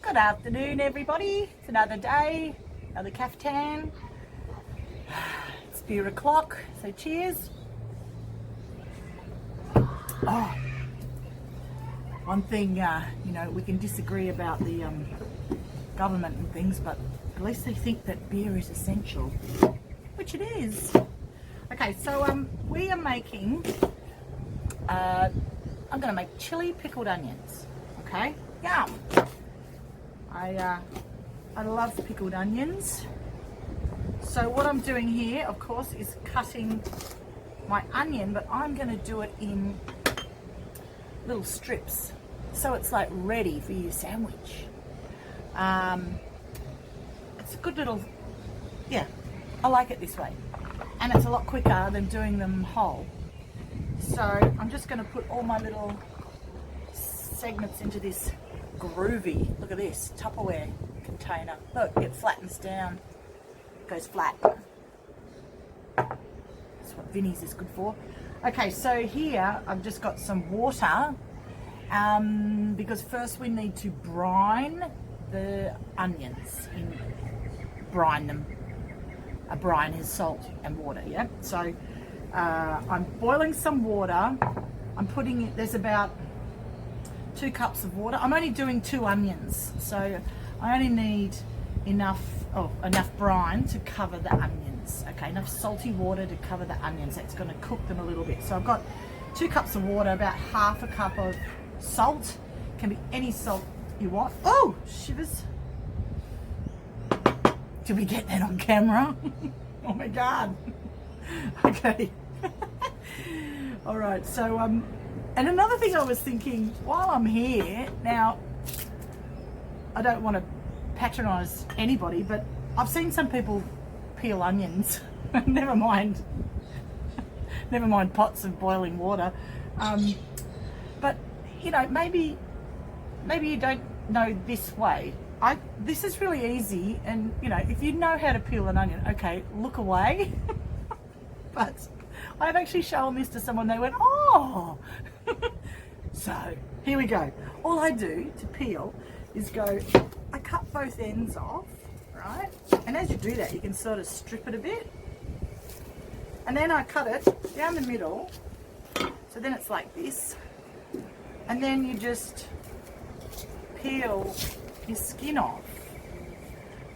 Good afternoon, everybody. It's another day, another caftan. It's beer o'clock, so cheers. Oh, one thing, we can disagree about the government and things, but at least they think that beer is essential, which it is. Okay, so we are making, I'm going to make chili pickled onions. Okay, yum. I love pickled onions. So what I'm doing here, of course, is cutting my onion, but I'm going to do it in little strips, so it's like ready for your sandwich. It's a good little, yeah, I like it this way, and it's a lot quicker than doing them whole. So I'm just going to put all my little segments into this groovy, look at this, Tupperware container. Look, it flattens down, goes flat. That's what Vinnie's is good for. Okay, so here I've just got some water, because first we need to brine the onions. Brine them. A brine is salt and water, yeah? So I'm boiling some water. I'm putting it, there's about 2 cups of water. I'm only doing 2 onions, so I only need enough brine to cover the onions. Okay, enough salty water to cover the onions. That's going to cook them a little bit. So I've got 2 cups of water, about half a cup of salt. Can be any salt you want. Oh, shivers. Did we get that on camera? Oh my God. Okay. All right, so and another thing I was thinking while I'm here, now I don't want to patronize anybody, but I've seen some people peel onions. never mind pots of boiling water. But maybe you don't know this way. This is really easy, and if you know how to peel an onion, okay, look away. But I've actually shown this to someone, they went, oh. So here we go. All I do to peel is I cut both ends off, right? And as you do that, you can sort of strip it a bit. And then I cut it down the middle. So then it's like this. And then you just peel your skin off.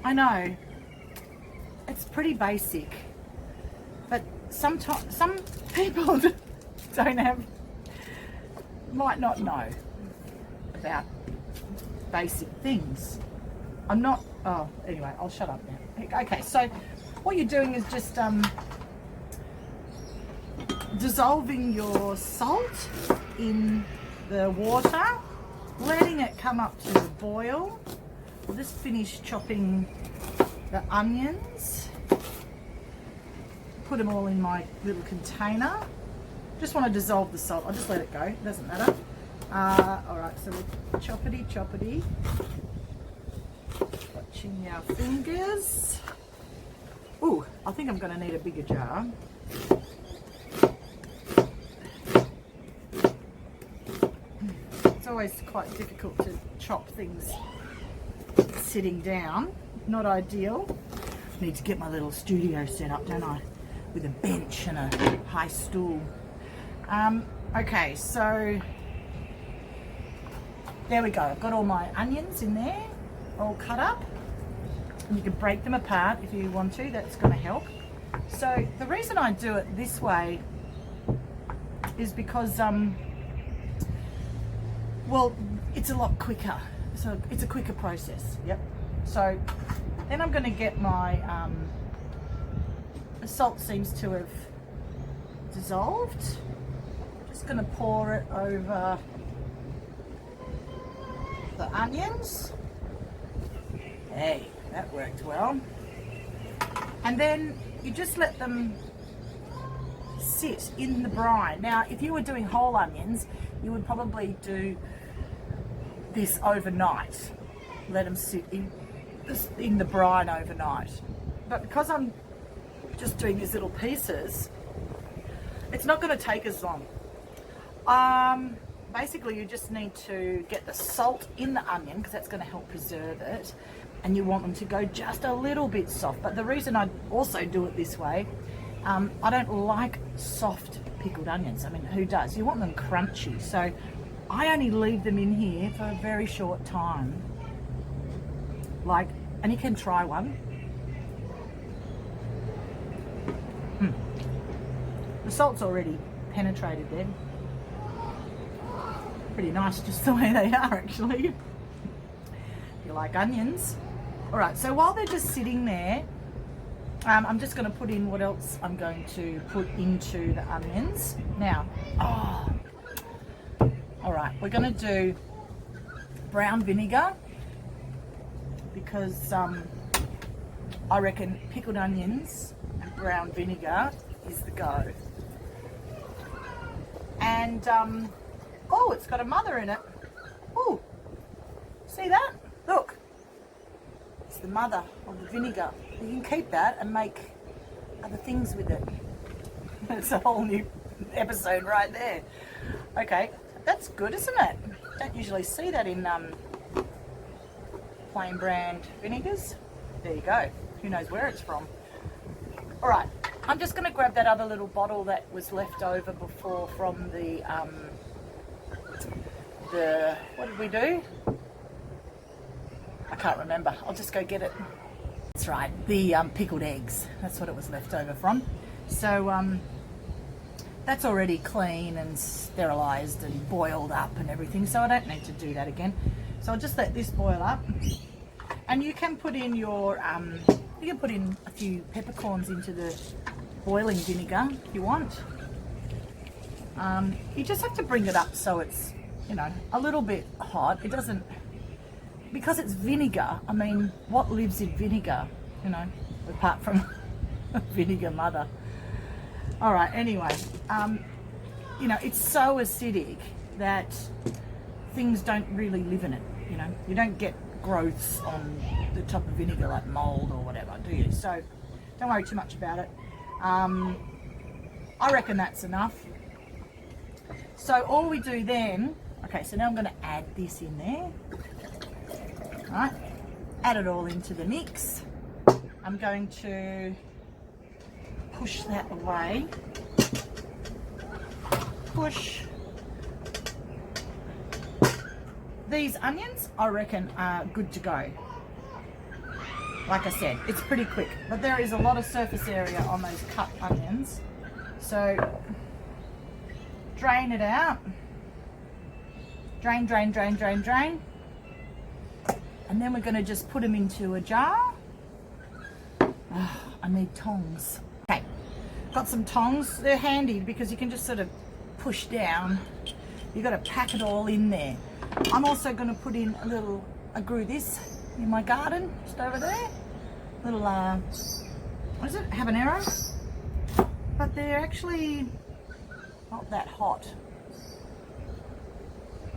I know, it's pretty basic, but some people might not know about basic things. Anyway, I'll shut up now. Okay, so what you're doing is just dissolving your salt in the water, letting it come up to the boil. I'll just finish chopping the onions, put them all in my little container. Just want to dissolve the salt. I'll just let it go, it doesn't matter. Alright, so we'll choppity. Watching our fingers. Ooh, I think I'm going to need a bigger jar. It's always quite difficult to chop things sitting down. Not ideal. Need to get my little studio set up, don't I? With a bench and a high stool. Okay, so there we go. I've got all my onions in there, all cut up. And you can break them apart if you want to. That's going to help. So the reason I do it this way is because, well, it's a lot quicker. So it's a quicker process. Yep. So then I'm going to get my, the salt seems to have dissolved. Just going to pour it over the onions. Hey, that worked well. And then you just let them sit in the brine. Now, if you were doing whole onions, you would probably do this overnight. Let them sit in the brine overnight. But because I'm just doing these little pieces, it's not going to take as long. basically you just need to get the salt in the onion because that's going to help preserve it, and you want them to go just a little bit soft. But the reason I also do it this way, I don't like soft pickled onions. I mean, who does? You want them crunchy. So I only leave them in here for a very short time. Like, and you can try one. The salt's already penetrated there. Pretty nice just the way they are, actually. If you like onions. All right, so while they're just sitting there, I'm just going to put in what else I'm going to put into the onions. Now, all right, we're going to do brown vinegar because I reckon pickled onions and brown vinegar is the go. And, oh, it's got a mother in it. Oh, see that? Look, it's the mother of the vinegar. You can keep that and make other things with it. It's a whole new episode right there. Okay, that's good, isn't it? Don't usually see that in plain brand vinegars. There you go. Who knows where it's from? All right, I'm just going to grab that other little bottle that was left over before from the what did we do? I can't remember. I'll just go get it. That's right, the pickled eggs. That's what it was left over from. So that's already clean and sterilised and boiled up and everything, so I don't need to do that again. So I'll just let this boil up. And you can put in your, you can put in a few peppercorns into the boiling vinegar if you want. You just have to bring it up so it's, you know, a little bit hot. It doesn't, because it's vinegar. I mean, what lives in vinegar, you know, apart from vinegar mother. All right, anyway, you know, it's so acidic that things don't really live in it, you know. You don't get growths on the top of vinegar like mold or whatever, do you? So don't worry too much about it. I reckon that's enough. So all we do then, okay, so now I'm going to add this in there. All right, add it all into the mix. I'm going to push that away. Push. These onions, I reckon, are good to go. Like I said, it's pretty quick, but there is a lot of surface area on those cut onions. So drain it out. Drain, drain, drain, drain, drain. And then we're going to just put them into a jar. Oh, I need tongs. Okay, got some tongs. They're handy because you can just sort of push down. You've got to pack it all in there. I'm also going to put in a little, I grew this in my garden, just over there. Little, what is it, habanero? But they're actually not that hot.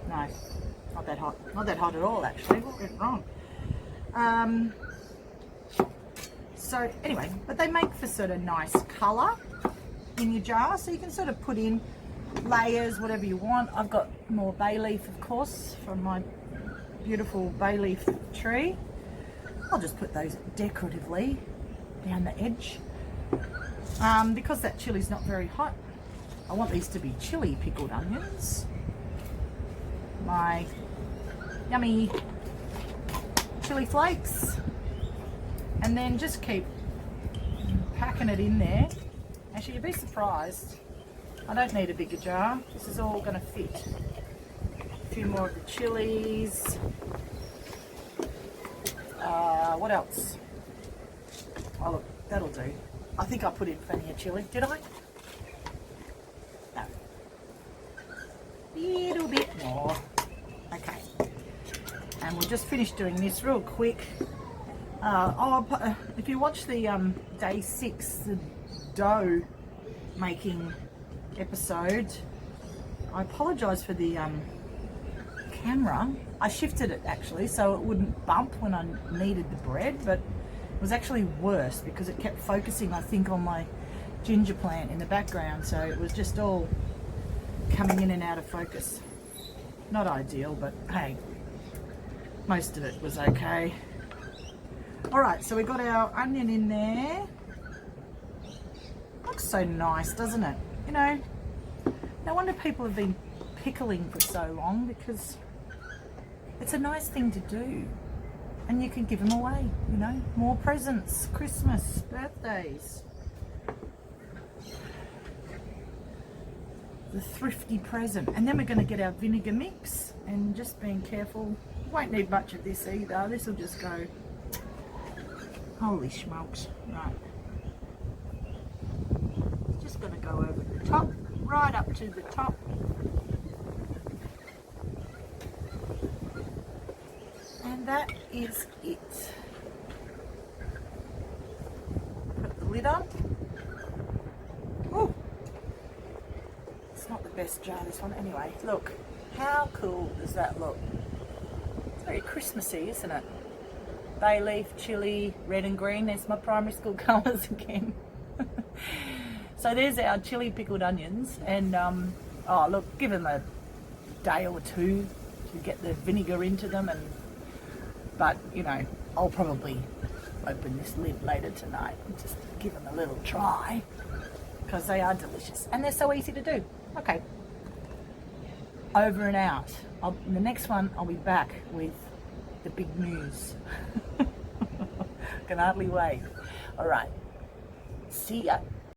No, not that hot. Not that hot at all, actually. What went wrong? So anyway, but they make for sort of nice colour in your jar, so you can sort of put in layers, whatever you want. I've got more bay leaf, of course, from my beautiful bay leaf tree. I'll just put those decoratively down the edge. Because that chili's not very hot, I want these to be chili pickled onions. My yummy chili flakes. And then just keep packing it in there. Actually, you'd be surprised. I don't need a bigger jar. This is all going to fit. A few more of the chilies. What else? Oh look, that'll do. I think I put in plenty of chili. Did I? No. Little bit more. Okay. And we'll just finish doing this real quick. If you watch the day 6, the dough making episode, I apologise for the camera. I shifted it actually so it wouldn't bump when I kneaded the bread, but it was actually worse because it kept focusing, I think, on my ginger plant in the background, so it was just all coming in and out of focus. Not ideal, but hey, most of it was okay. All right, so we got our onion in there. Looks so nice, doesn't it? You know, no wonder people have been pickling for so long, because it's a nice thing to do. And you can give them away, you know, more presents, Christmas, birthdays. The thrifty present. And then we're going to get our vinegar mix, and just being careful. Won't need much of this either. This will just go. Holy smokes. Right. Just going to go over the top, right up to the top. And that is it. Put the lid on. Oh, it's not the best jar, this one. Anyway, look, how cool does that look? It's very Christmassy, isn't it? Bay leaf, chilli, red and green. There's my primary school colours again. So there's our chili pickled onions, and oh look, give them a day or two to get the vinegar into them, but you know, I'll probably open this lid later tonight and just give them a little try, because they are delicious and they're so easy to do. Okay, over and out. In the next one I'll be back with the big news. Can hardly wait. All right, see ya.